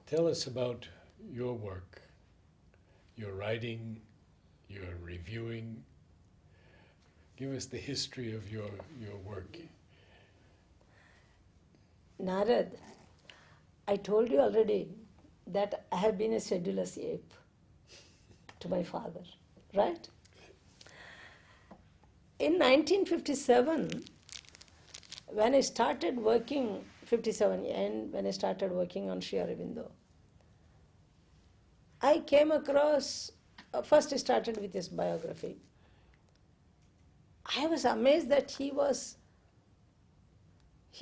Tell us about your work, your writing, your reviewing. Give us the history of your work. Narad, I told you already that I have been a sedulous ape to my father, right? In 1957, when I started working, 57 and when I started working on Sri Aurobindo, I came across, first I started with his biography. I was amazed that he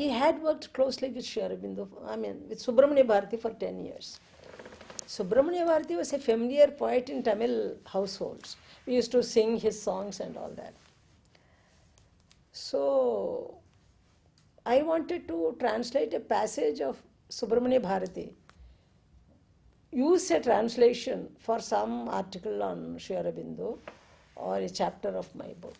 had worked closely with Sri Aurobindo, with Subramanya Bharati for 10 years. Subramanya Bharati was a familiar poet in Tamil households. We used to sing his songs and all that. So, I wanted to translate a passage of Subramanya Bharati, use a translation for some article on Sri Aurobindo or a chapter of my book.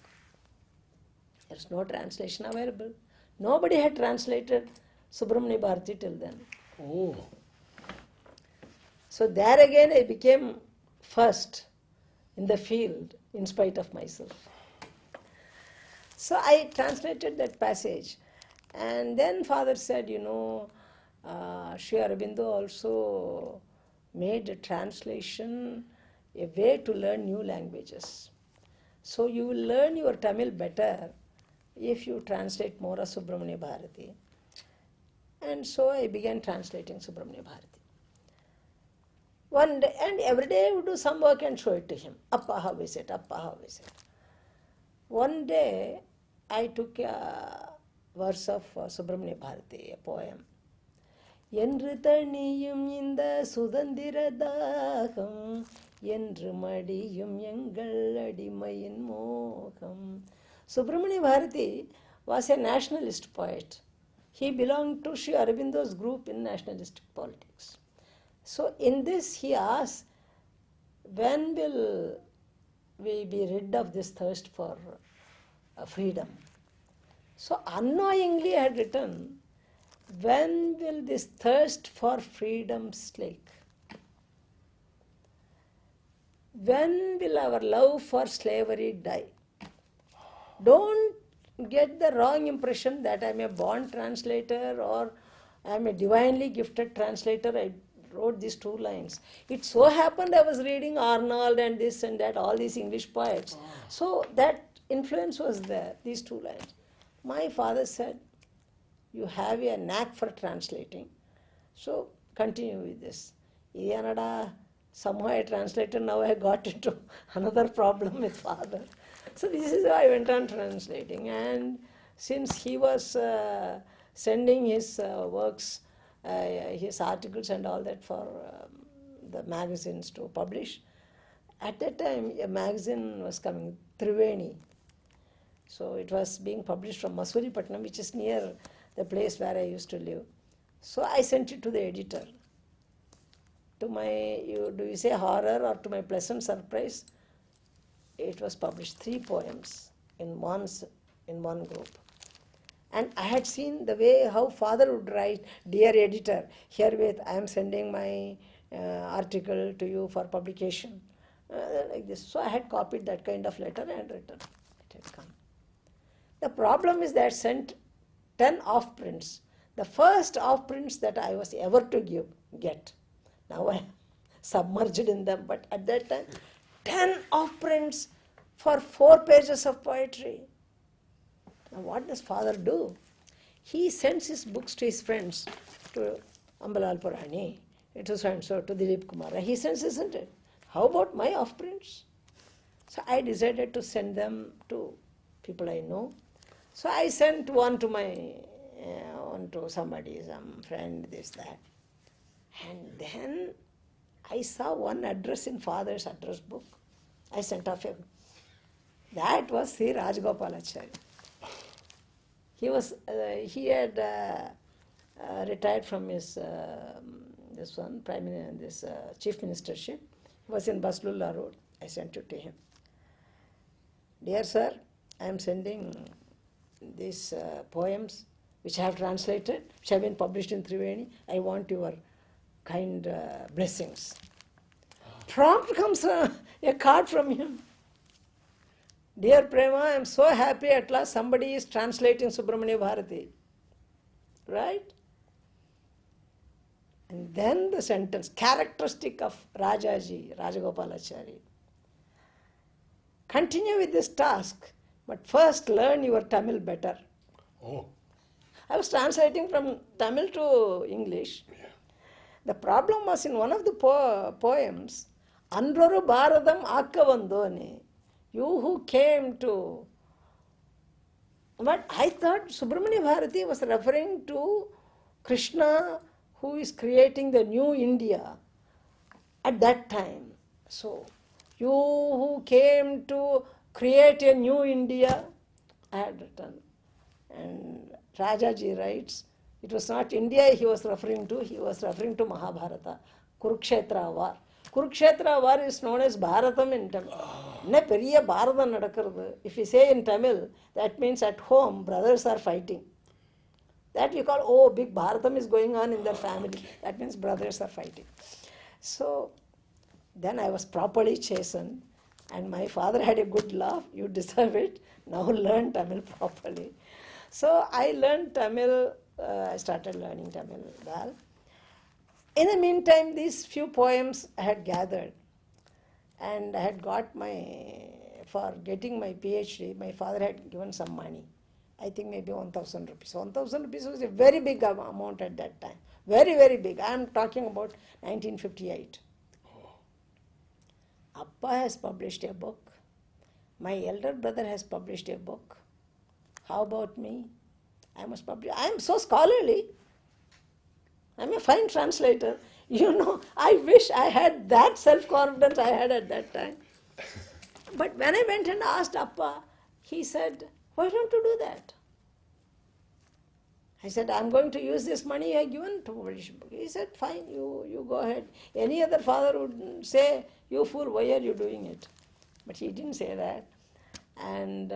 There's no translation available. Nobody had translated Subramanya Bharati till then. Oh. So there again I became first in the field in spite of myself. So I translated that passage, and then father said, Sri Aurobindo also made a translation a way to learn new languages. So you will learn your Tamil better if you translate more of Subramanya Bharati. And so I began translating Subramanya Bharati. One day, and every day I would do some work and show it to him. Appa, how is it? Appa, how is it? One day I took a verse of Subramanya Bharati, a poem. என்று தணியும் இந்த சுதந்திர தாகம் என்று மடியும் எங்கள் அடிமையின் மோகம். Subramanya Bharati was a nationalist poet. He belonged to Sri Aurobindo's group in nationalistic politics. So in this he asked, when will we be rid of this thirst for freedom? So unknowingly I had written, when will this thirst for freedom slake? When will our love for slavery die? Don't get the wrong impression that I am a born translator or I am a divinely gifted translator. I wrote these two lines. It so happened I was reading Arnold and this and that, all these English poets. So that influence was there, these two lines. My father said, you have a knack for translating, so continue with this. Somehow I translated, now I got into another problem with father. So this is how I went on translating. And since he was sending his works, his articles and all that for the magazines to publish, at that time a magazine was coming, Triveni. So it was being published from Masuripatnam, which is near the place where I used to live. So I sent it to the editor. To my, do you say horror or to my pleasant surprise, it was published 3 poems in one group. And I had seen the way how father would write, dear editor, herewith I am sending my article to you for publication. Like this. So I had copied that kind of letter and written. It had come. The problem is that I sent 10 off-prints. The first off-prints that I was ever to get. Now I am submerged in them, but at that time, 10 off-prints for 4 pages of poetry. Now what does father do? He sends his books to his friends, to Ambalal Purani, to so-and-so, to Dilip Kumar. He sends, isn't it? How about my off-prints? So I decided to send them to people I know. So I sent one to one to somebody, some friend, this, that. And then I saw one address in father's address book. I sent off him. That was Sri Rajgopalacharya. He had retired from his chief ministership. He was in Baslulla Road. I sent it to him. Dear sir, I am sending these poems which I have translated, which have been published in Triveni. I want your kind blessings. Prompt comes a card from him. Dear Prema, I am so happy at last somebody is translating Subramanya Bharati. Right? And then the sentence, characteristic of Rajaji, Rajagopalachari. Continue with this task, but first learn your Tamil better. Oh, I was translating from Tamil to English. yeah. The problem was in one of the poems, Anroru Bharadam Akkavandoni, you who came to. But I thought Subramanya Bharati was referring to Krishna who is creating the new India at that time. So, you who came to create a new India, I had written. And Rajaji writes, it was not India he was referring to Mahabharata, Kurukshetra war. Kurukshetra war is known as Bharatam in Tamil. Ne periya Bharatam nadakkurathu. If you say in Tamil, that means at home brothers are fighting. That we call, oh, big Bharatam is going on in their family. That means brothers are fighting. So, then I was properly chastened, and my father had a good laugh. You deserve it. Now learn Tamil properly. So I learned Tamil. I started learning Tamil well. In the meantime, these few poems I had gathered, and I had got for getting my PhD, my father had given some money. I think maybe 1,000 rupees. 1,000 rupees was a very big amount at that time. Very, very big. I am talking about 1958. Appa has published a book. My elder brother has published a book. How about me? I must publish. I am so scholarly. I am a fine translator. You know, I wish I had that self-confidence I had at that time. But when I went and asked Appa, he said, why don't you do that? I said, I'm going to use this money I have given to publish a book. He said, fine, you go ahead. Any other father would say, you fool, why are you doing it? But he didn't say that. And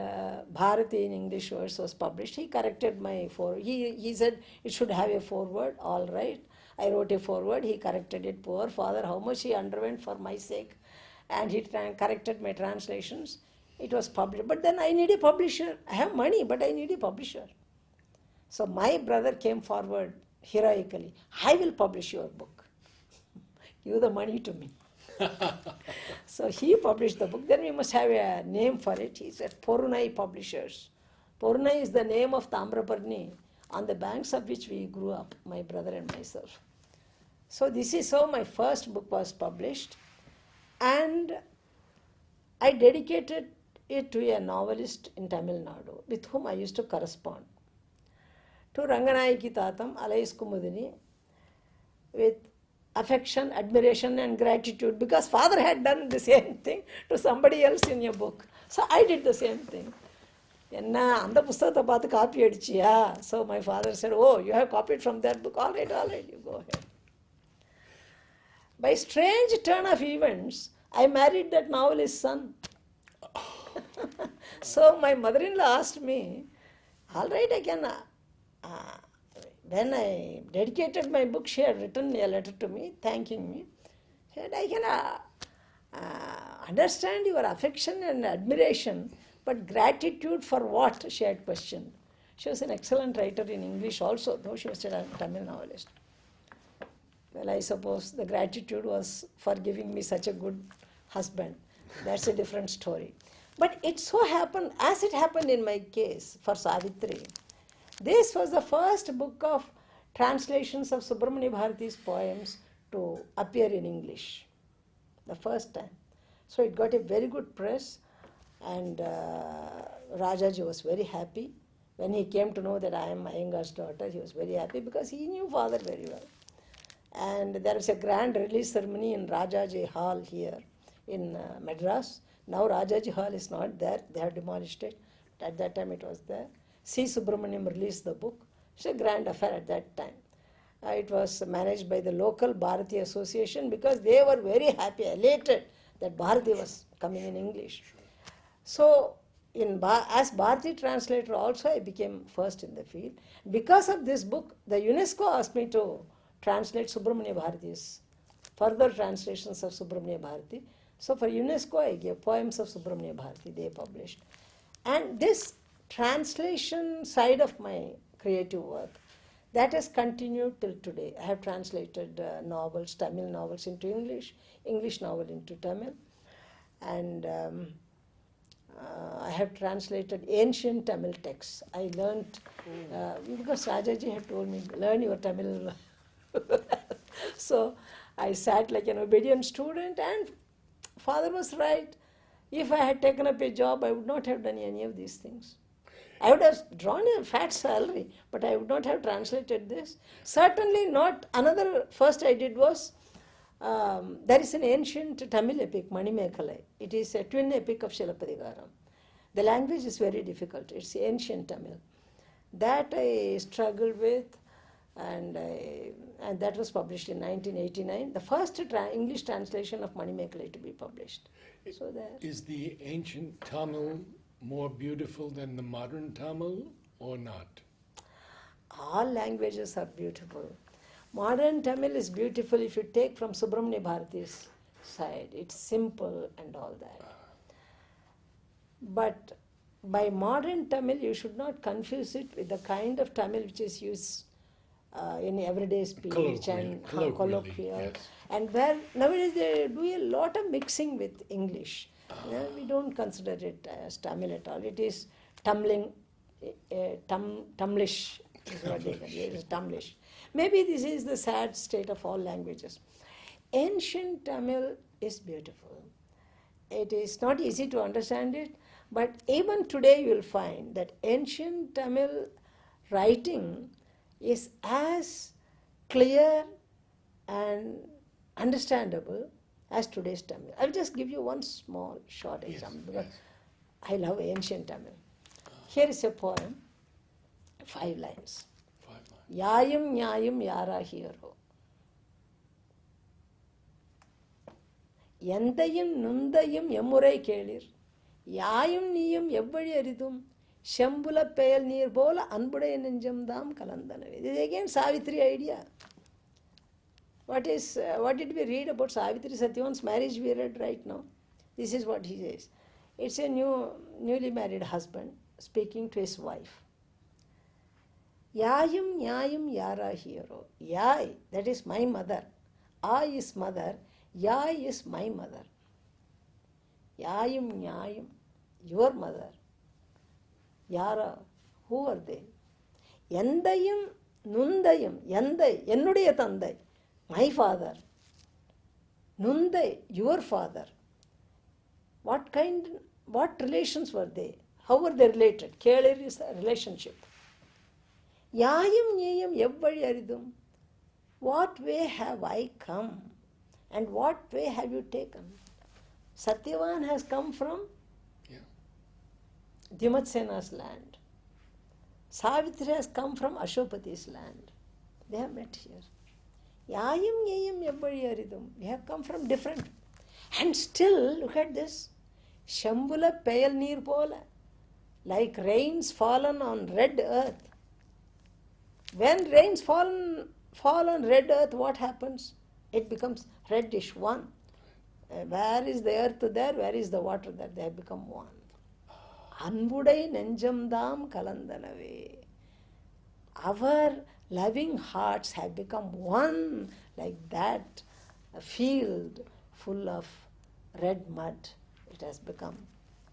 Bharati in English verse was published. He corrected my foreword. He said it should have a foreword. All right. I wrote a foreword. He corrected it. Poor father, how much he underwent for my sake. And he corrected my translations. It was published. But then I need a publisher. I have money, but I need a publisher. So my brother came forward heroically. I will publish your book. Give the money to me. So he published the book. Then we must have a name for it. He said Porunai Publishers. Porunai is the name of Tamraparni on the banks of which we grew up, my brother and myself. So this is how my first book was published. And I dedicated it to a novelist in Tamil Nadu with whom I used to correspond. To Ranganayaki Tatam, Alais Kumudini, with affection, admiration and gratitude, because father had done the same thing to somebody else in a book. So I did the same thing. So my father said, oh, you have copied from that book. All right, you go ahead. By strange turn of events, I married that novelist's son. So my mother-in-law asked me, all right, I can... when I dedicated my book, she had written a letter to me, thanking me. She said, I can understand your affection and admiration, but gratitude for what? She had questioned. She was an excellent writer in English also, though she was a Tamil novelist. Well, I suppose the gratitude was for giving me such a good husband. That's a different story. But it so happened, as it happened in my case for Savitri, this was the first book of translations of Subramanya Bharati's poems to appear in English. The first time. So it got a very good press, and Rajaji was very happy. When he came to know that I am Iyengar's daughter, he was very happy because he knew father very well. And there was a grand release ceremony in Rajaji Hall here in Madras. Now Rajaji Hall is not there, they have demolished it. At that time it was there. C. Subramaniam released the book. It's a grand affair at that time. It was managed by the local Bharati Association because they were very happy, elated that Bharati was coming in English. So, as Bharati translator also, I became first in the field. Because of this book, the UNESCO asked me to translate Subramanya Bharati's further translations of Subramanya Bharati. So for UNESCO, I gave poems of Subramanya Bharati, they published. And this translation side of my creative work, that has continued till today. I have translated novels, Tamil novels into English, English novel into Tamil, and I have translated ancient Tamil texts. I learnt, because Rajaji had told me, learn your Tamil. So I sat like an obedient student, and father was right. If I had taken up a job, I would not have done any of these things. I would have drawn a fat salary, but I would not have translated this. Certainly not. Another first I did was, there is an ancient Tamil epic, Manimekhalai. It is a twin epic of Shilapadigaram. The language is very difficult. It's ancient Tamil. That I struggled with, and that was published in 1989. The first English translation of Manimekhalai to be published. So there. Is the ancient Tamil more beautiful than the modern Tamil or not? All languages are beautiful. Modern Tamil is beautiful if you take from Subramanya Bharati's side. It's simple and all that. But by modern Tamil, you should not confuse it with the kind of Tamil which is used in everyday speech and colloquial. Yes. And where nowadays they do a lot of mixing with English. We don't consider it as Tamil at all. It is Tamlish is what they call it. It is Tamlish. Maybe this is the sad state of all languages. Ancient Tamil is beautiful. It is not easy to understand it, but even today you will find that ancient Tamil writing is as clear and understandable as today's Tamil. I'll just give you one small short example because I love ancient Tamil. Here is a poem, 5 lines. 5 lines. Yayum Nyayum Yara Hero. Yendayum Nundayum Yamurai Kelir. Yayum Niyum Ebbadi Aridum. Shambula Payal Neer Bola Anbuday Nenjam Dam Kalandanave. This is again Savitri idea. What did we read about Savitri Satyavan's marriage we read right now? This is what he says. It's a newly married husband speaking to his wife. Yayum Nyayum Yara Hero. Yai, that is my mother. I is mother. Yai is my mother. Yayum Nyayum, your mother. Yara, who are they? Yendayum Nundayum, Yendai, Ennudaya Tandai, my father. Nundai, your father. What relations were they? How were they related? Kelir is a relationship. Yayum Nyayum Ebbadi Aridum. What way have I come? And what way have you taken? Satyavan has come from Dhimatsena's land. Savitri has come from Ashopati's land. They have met here. Yayum Yayum Ebbadi Aridum. We have come from different. And still, look at this. Shambula Payal Neer Pola. Like rains fallen on red earth. When rains fall on red earth, what happens? It becomes reddish, one. Where is the earth there? Where is the water there? They have become one. Anbudai Nenjamdam Kalandanave. Our loving hearts have become one, like that a field full of red mud. It has become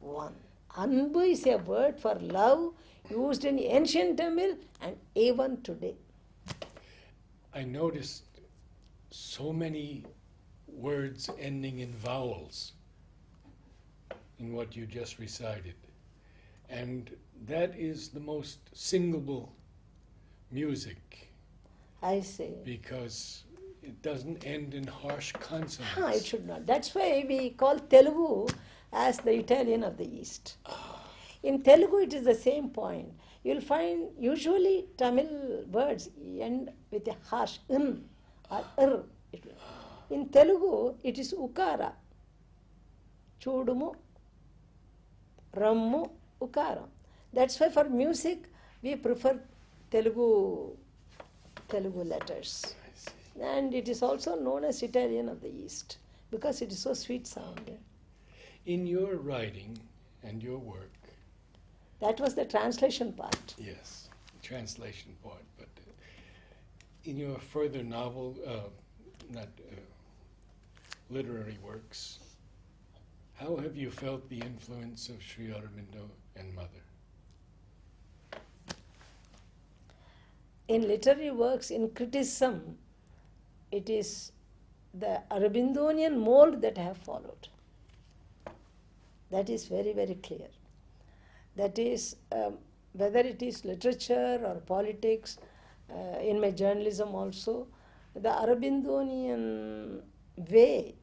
one. Anbu is a word for love used in ancient Tamil and even today. I noticed so many words ending in vowels in what you just recited. And that is the most singable music. I say. Because it doesn't end in harsh consonants. It should not. That's why we call Telugu as the Italian of the East. In Telugu, it is the same point. You'll find usually Tamil words end with a harsh in or ir. In Telugu, it is ukara. Chudumu, rammu, ukara. That's why for music, we prefer Telugu letters. I see. And it is also known as Italian of the East because it is so sweet sounding. In your writing and your work, That was the translation part. yes, translation part, but in your further novel, not literary works, how have you felt the influence of Sri Aurobindo and Mother? In literary works, in criticism, it is the Aurobindonian mold that I have followed. That is very, very clear. That is, whether it is literature or politics, in my journalism also, the Aurobindonian way,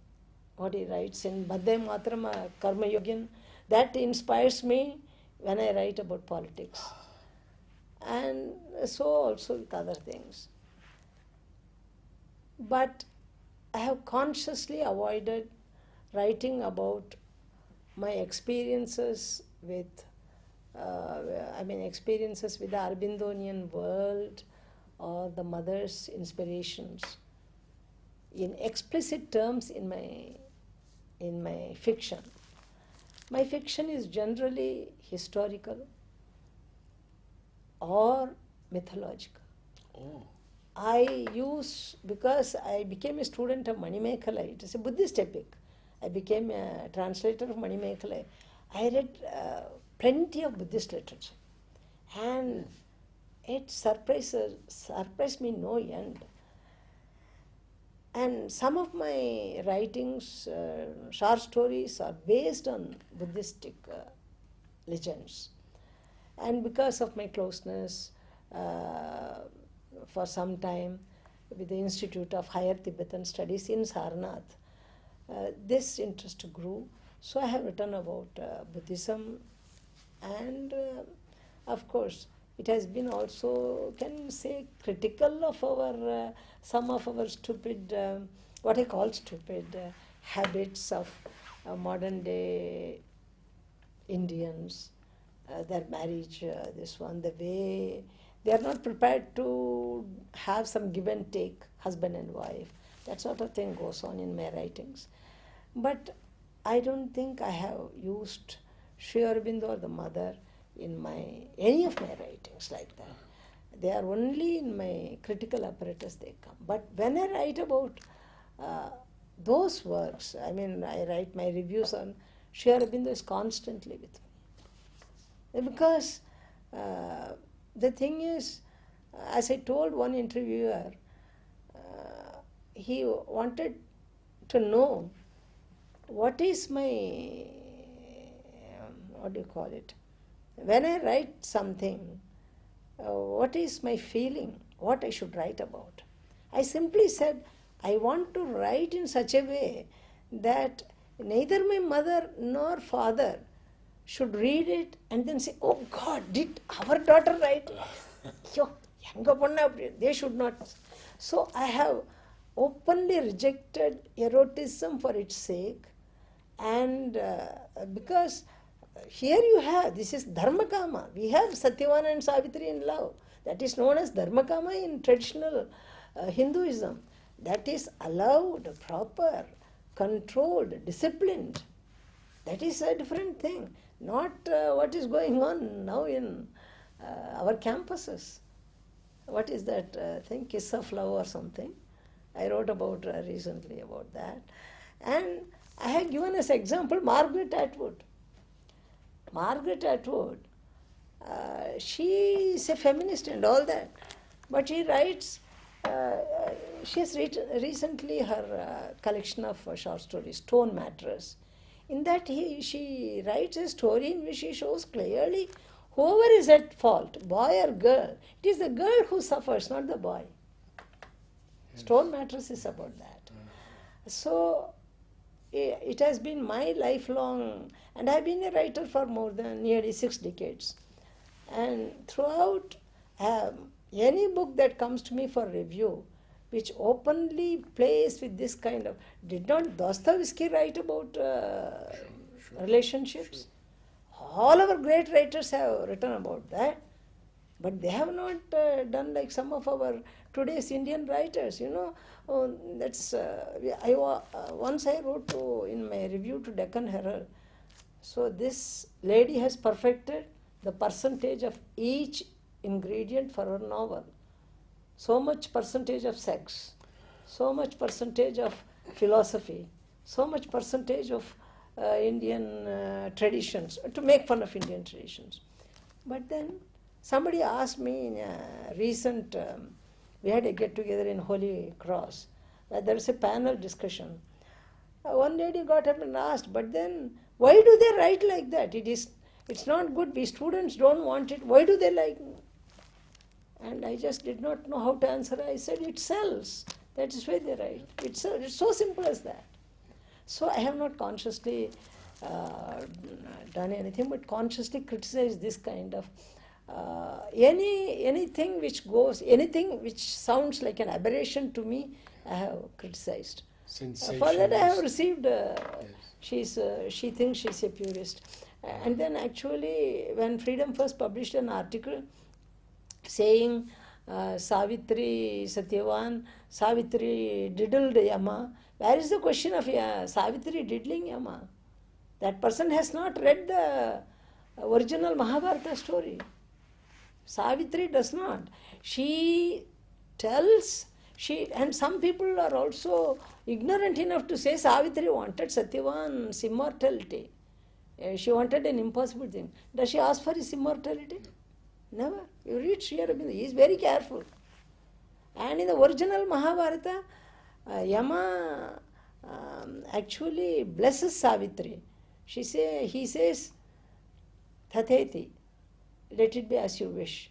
what he writes in Bhadde Matrama Karma Yogin, that inspires me when I write about politics. And so also with other things. But I have consciously avoided writing about my experiences with, experiences with the Aurobindonian world or the mother's inspirations in explicit terms in my fiction. My fiction is generally historical or mythological. Oh, Because I became a student of Manimekhalai, it is a Buddhist epic. I became a translator of Manimekhalai. I read plenty of Buddhist literature, and it surprised me no end. And some of my writings, short stories, are based on Buddhistic legends. And because of my closeness for some time with the Institute of Higher Tibetan Studies in Sarnath, this interest grew. So I have written about Buddhism, and of course it has been also, can say, critical of our some of our stupid, what I call stupid habits of modern day Indians, their marriage, this one, the way they are not prepared to have some give and take, husband and wife. That sort of thing goes on in my writings. But I don't think I have used Sri Aurobindo or the Mother in any of my writings like that. They are only in my critical apparatus they come. But when I write about those works, I write my reviews on Sri Aurobindo is constantly with me. Because the thing is, as I told one interviewer, he wanted to know what is my, what do you call it? When I write something, what is my feeling, what I should write about? I simply said, I want to write in such a way that neither my mother nor father should read it and then say, oh God, did our daughter write? Yo, yanga panna appadi. They should not. So I have openly rejected erotism for its sake, and because here you have, this is Dharmakama. We have Satyavana and Savitri in love. That is known as Dharmakama in traditional Hinduism. That is allowed, proper, controlled, disciplined. That is a different thing. Not what is going on now in our campuses. What is that thing? Kiss of love or something. I wrote about recently about that. And I have given as example Margaret Atwood. Margaret Atwood, she is a feminist and all that, but she writes, she has written recently her collection of short stories, Stone Mattress. In that she writes a story in which she shows clearly whoever is at fault, boy or girl, it is the girl who suffers, not the boy. Yes. Stone Mattress is about that. So it has been my lifelong, and I have been a writer for more than nearly 6 decades. And throughout, any book that comes to me for review, which openly plays with this kind of, did not Dostoevsky write about relationships? Sure. All our great writers have written about that. But they have not done like some of our today's Indian writers, that's, once I wrote in my review to Deccan Herald, so this lady has perfected the percentage of each ingredient for her novel. So much percentage of sex, so much percentage of philosophy, so much percentage of Indian traditions, to make fun of Indian traditions. But then somebody asked me in a recent, we had a get together in Holy Cross, there was a panel discussion. One lady got up and asked, but then why do they write like that? It's not good. We students don't want it. Why do they like? And I just did not know how to answer. I said it sells. That is why they write. It's so simple as that. So I have not consciously done anything, but consciously criticized this kind of anything which sounds like an aberration to me, I have criticized. For that I have received, she thinks she's a purist. And then actually when Freedom First published an article saying Savitri diddled Yama, where is the question of Savitri diddling Yama? That person has not read the original Mahabharata story. Savitri does not. She tells, and some people are also ignorant enough to say Savitri wanted Satyavan's immortality. She wanted an impossible thing. Does she ask for his immortality? Never. You read Sri Aurobindo, he is very careful. And in the original Mahabharata, Yama actually blesses Savitri. He says, Tatheti, let it be as you wish,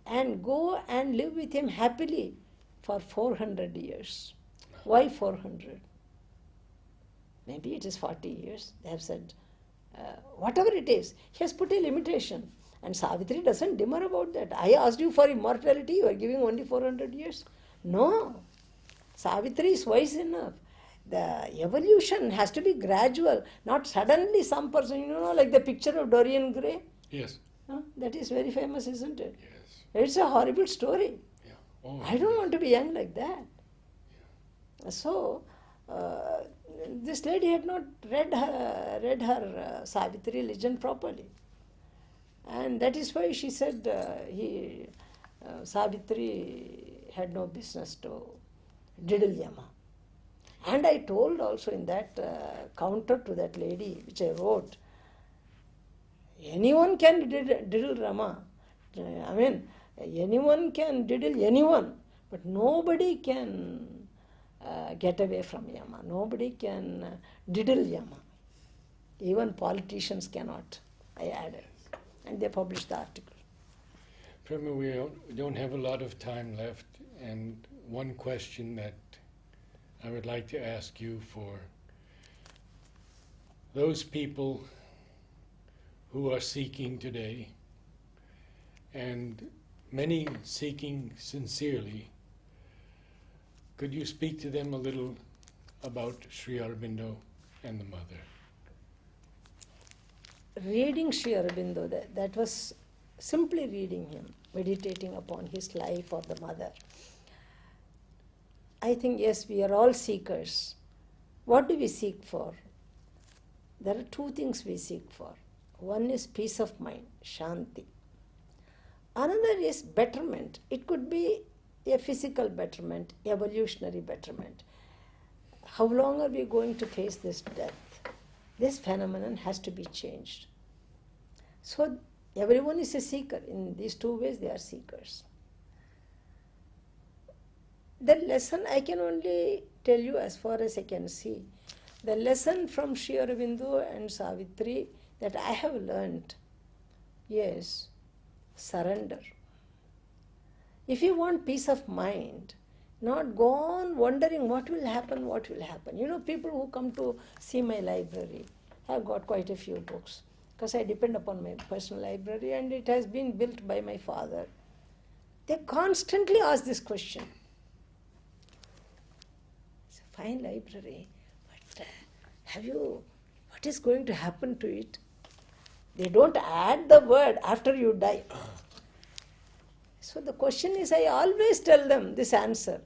and go and live with him happily for 400 years. Why 400? Maybe it is 40 years. They have said, whatever it is, he has put a limitation. And Savitri doesn't demur about that. I asked you for immortality, you are giving only 400 years. No. Savitri is wise enough. The evolution has to be gradual, not suddenly some person, like the picture of Dorian Gray. Yes. That is very famous, isn't it? Yes. It's a horrible story. Yeah. Oh, I don't want to be young like that. Yeah. So, this lady had not read her Savitri legend properly. And that is why she said Savitri had no business to diddle Yama. And I told also in that counter to that lady, which I wrote, anyone can diddle Rama. I mean, anyone can diddle anyone, but nobody can get away from Yama. Nobody can diddle Yama. Even politicians cannot, I added. And they published the article. Prema, we don't have a lot of time left, and one question that I would like to ask you for those people who are seeking today, and many seeking sincerely, could you speak to them a little about Sri Aurobindo and the Mother? Reading Sri Aurobindo, that was simply reading him, meditating upon his life or the Mother. I think, yes, we are all seekers. What do we seek for? There are two things we seek for. One is peace of mind, shanti. Another is betterment. It could be a physical betterment, evolutionary betterment. How long are we going to face this death? This phenomenon has to be changed. So everyone is a seeker. In these two ways, they are seekers. The lesson I can only tell you as far as I can see. The lesson from Sri Aurobindo and Savitri that I have learned is surrender. If you want peace of mind, not go on wondering what will happen. People who come to see my library have got quite a few books because I depend upon my personal library and it has been built by my father. They constantly ask this question. It's a fine library, but what is going to happen to it? They don't add the word after you die. So the question is, I always tell them this answer.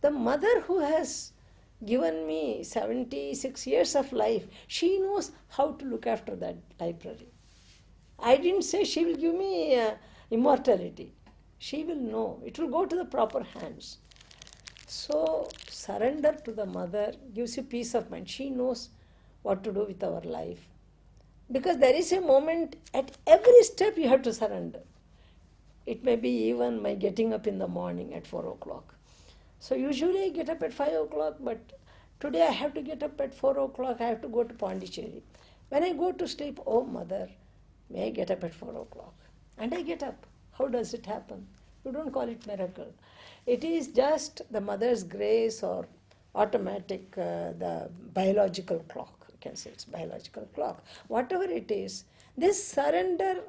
The mother who has given me 76 years of life, she knows how to look after that library. I didn't say she will give me immortality. She will know. It will go to the proper hands. So surrender to the mother gives you peace of mind. She knows what to do with our life. Because there is a moment at every step you have to surrender. It may be even my getting up in the morning at 4 o'clock. So usually I get up at 5 o'clock, but today I have to get up at 4 o'clock. I have to go to Pondicherry. When I go to sleep, oh mother, may I get up at 4 o'clock? And I get up. How does it happen? You don't call it miracle. It is just the mother's grace or automatic, the biological clock. You can say it's biological clock. Whatever it is, this surrender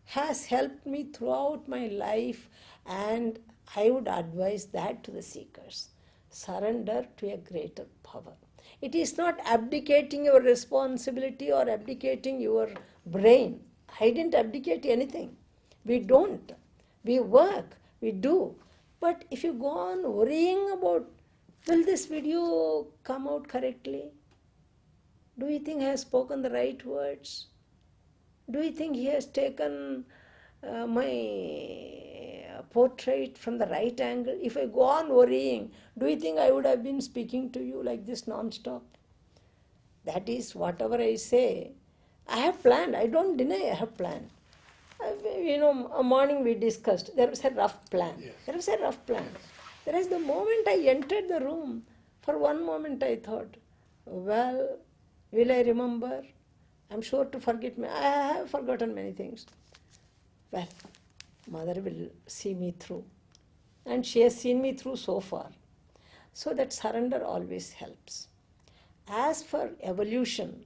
has helped me throughout my life, and I would advise that to the seekers. Surrender to a greater power. It is not abdicating your responsibility or abdicating your brain. I didn't abdicate anything. We don't. We work, we do. But if you go on worrying about, will this video come out correctly? Do you think I have spoken the right words? Do you think he has taken my portrait from the right angle? If I go on worrying, do you think I would have been speaking to you like this non-stop? That is, whatever I say, I have planned. I don't deny I have planned. A morning we discussed, there was a rough plan. Yes. There was a rough plan. Whereas the moment I entered the room, for one moment I thought, well, will I remember? I'm sure to forget me. I have forgotten many things. Well, mother will see me through. And she has seen me through so far. So that surrender always helps. As for evolution,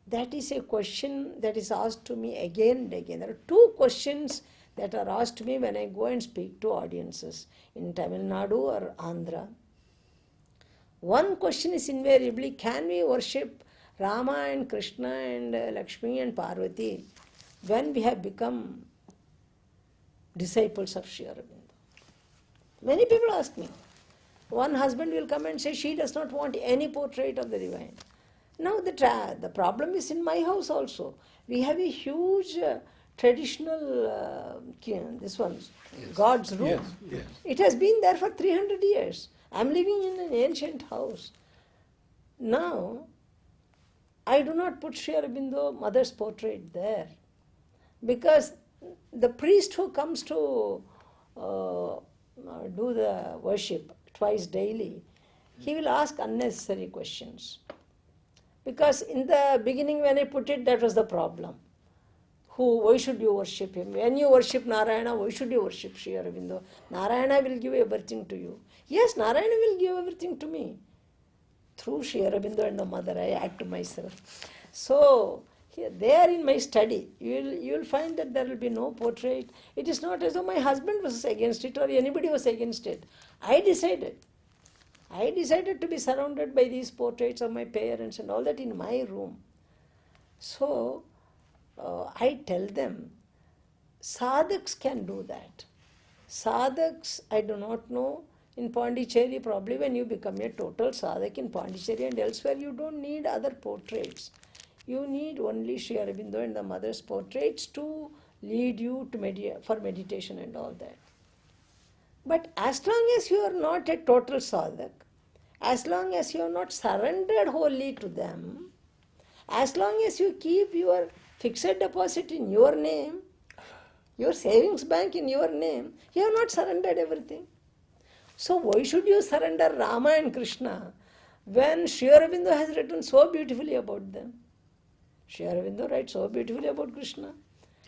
that is a question that is asked to me again and again. There are two questions that are asked to me when I go and speak to audiences in Tamil Nadu or Andhra. One question is invariably, can we worship Rama and Krishna and Lakshmi and Parvati when we have become disciples of Sri Aurobindo? Many people ask me. One husband will come and say she does not want any portrait of the divine. Now the problem is in my house also. We have a huge traditional, this one, Yes. God's room. Yes, yes. It has been there for 300 years. I'm living in an ancient house. Now, I do not put Sri Aurobindo mother's portrait there, because the priest who comes to do the worship twice daily, he will ask unnecessary questions. Because in the beginning when I put it, that was the problem. Why should you worship him? When you worship Narayana, why should you worship Sri Aurobindo? Narayana will give everything to you. Yes, Narayana will give everything to me. Through Sri Aurobindo and the mother, I act to myself. So, there in my study, you will find that there will be no portrait. It is not as though my husband was against it or anybody was against it. I decided to be surrounded by these portraits of my parents and all that in my room. So, I tell them, sadhaks can do that. Sadhaks, I do not know, in Pondicherry, probably when you become a total sadhak in Pondicherry and elsewhere, you don't need other portraits. You need only Sri Aurobindo and the mother's portraits to lead you to for meditation and all that. But as long as you are not a total sadhak, as long as you are not surrendered wholly to them, as long as you keep your fixed deposit in your name, your savings bank in your name, you have not surrendered everything. So why should you surrender Rama and Krishna when Sri Aurobindo has written so beautifully about them? Sri Aurobindo writes so beautifully about Krishna.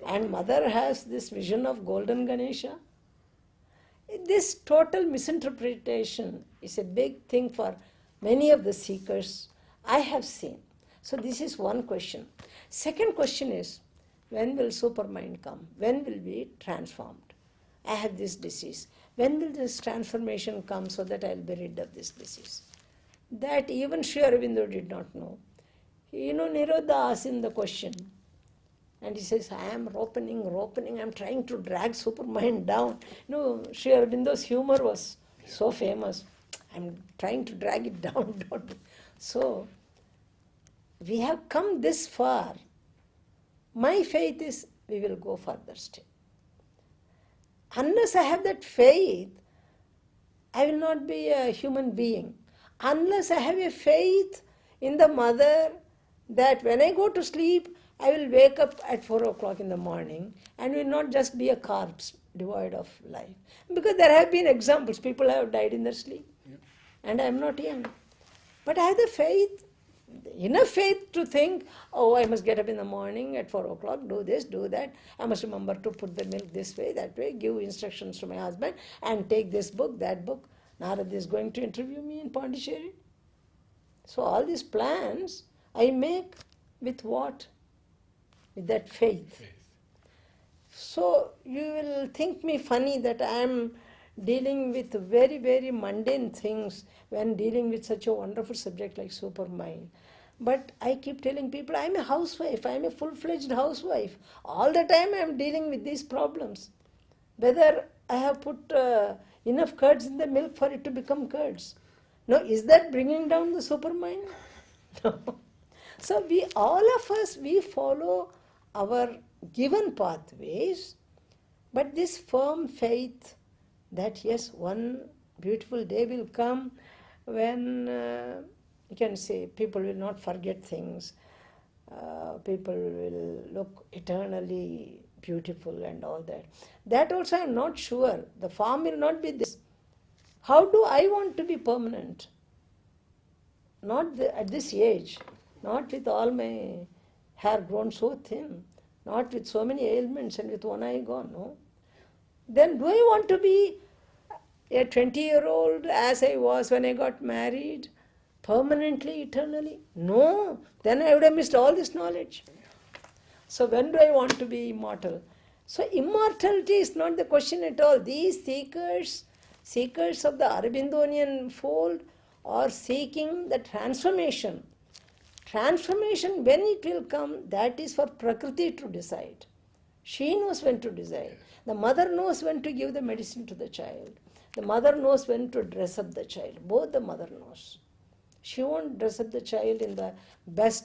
And mother has this vision of golden Ganesha. This total misinterpretation is a big thing for many of the seekers I have seen. So this is one question. Second question is, when will supermind come? When will we be transformed? I have this disease. When will this transformation come so that I will be rid of this disease? That even Sri Aurobindo did not know. Nirodha asked him the question. And he says, I am ropening, I'm trying to drag Supermind down. Sri Aurobindo's humor was so famous. I'm trying to drag it down. So, we have come this far. My faith is we will go further still. Unless I have that faith, I will not be a human being. Unless I have a faith in the mother that when I go to sleep, I will wake up at 4 o'clock in the morning and will not just be a corpse devoid of life. Because there have been examples, people have died in their sleep. Yeah. And I am not young. But I have the faith, enough faith to think, oh, I must get up in the morning at 4 o'clock, do this, do that. I must remember to put the milk this way, that way, give instructions to my husband, and take this book, that book. Narad is going to interview me in Pondicherry. So all these plans I make with what? With that faith. So you will think me funny that I am dealing with very, very mundane things when dealing with such a wonderful subject like supermind. But I keep telling people I am a housewife, I am a full-fledged housewife. All the time I am dealing with these problems. Whether I have put enough curds in the milk for it to become curds. No, is that bringing down the supermind? No. So we, all of us, we follow our given pathways, but this firm faith that yes, one beautiful day will come when you can say people will not forget things, people will look eternally beautiful and all that. That also I am not sure. The form will not be this. How do I want to be permanent? Not at this age, not with all my hair grown so thin, not with so many ailments and with one eye gone, no. Then do I want to be a 20-year-old as I was when I got married, permanently, eternally? No, then I would have missed all this knowledge. So when do I want to be immortal? So immortality is not the question at all. These seekers of the Aurobindonian fold are seeking the transformation. Transformation, when it will come, that is for Prakriti to decide. She knows when to decide. The mother knows when to give the medicine to the child. The mother knows when to dress up the child. Both the mother knows. She won't dress up the child in the best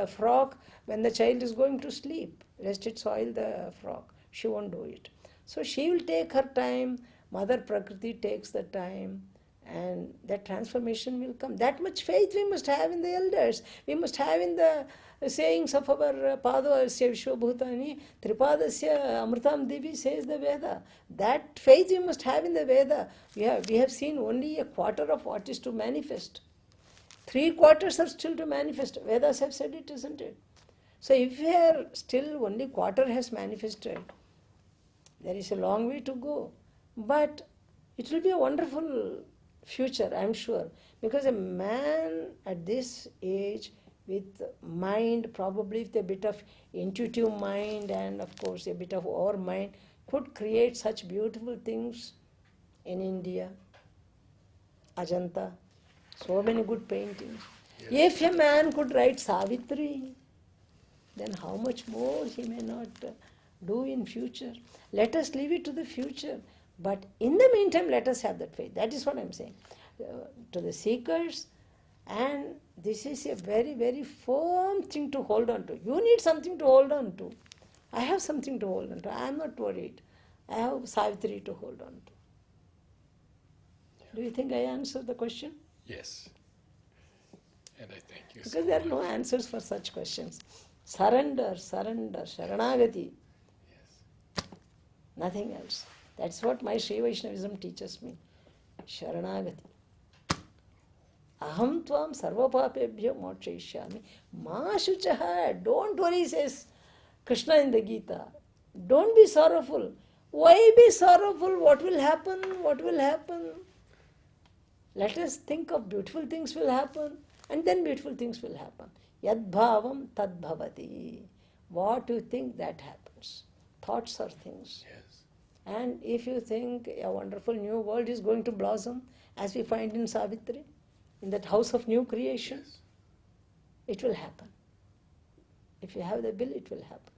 frock when the child is going to sleep, lest it soil the frock. She won't do it. So she will take her time. Mother Prakriti takes the time, and that transformation will come. That much faith we must have in the elders. We must have in the sayings of our Padavasya Vishwabhutani, Tripadasya Amritam Devi, says the Veda. That faith we must have in the Veda. We have seen only a quarter of what is to manifest. 3/4 are still to manifest. Vedas have said it, isn't it? So if we are still only quarter has manifested, there is a long way to go. But it will be a wonderful future, I am sure. Because a man at this age with mind, probably with a bit of intuitive mind and of course a bit of our mind, could create such beautiful things in India, Ajanta, so many good paintings. Yes. If a man could write Savitri, then how much more he may not do in future. Let us leave it to the future. But in the meantime, let us have that faith. That is what I am saying. To the seekers, and this is a very, very firm thing to hold on to. You need something to hold on to. I have something to hold on to. I am not worried. I have Savitri to hold on to. Do you think I answered the question? Yes. And I thank you. Because there are no answers for such questions. Surrender, Sharanagati. Yes. Nothing else. That's what my Sri Vaishnavism teaches me. Sharanagati. Aham tvam sarvapapebhyo mokshayishyami ma shuchaha. Don't worry, says Krishna in the Gita. Don't be sorrowful. Why be sorrowful? What will happen? What will happen? Let us think of beautiful things will happen, and then beautiful things will happen. Yad bhavam tad bhavati. What you think, that happens. Thoughts are things. Yes. And if you think a wonderful new world is going to blossom, as we find in Savitri, in that house of new creation, Yes. it will happen. If you have the will, it will happen.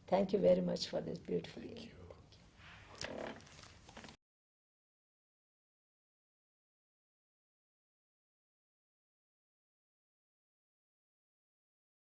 Thank you very much for this beautiful Thank evening. you.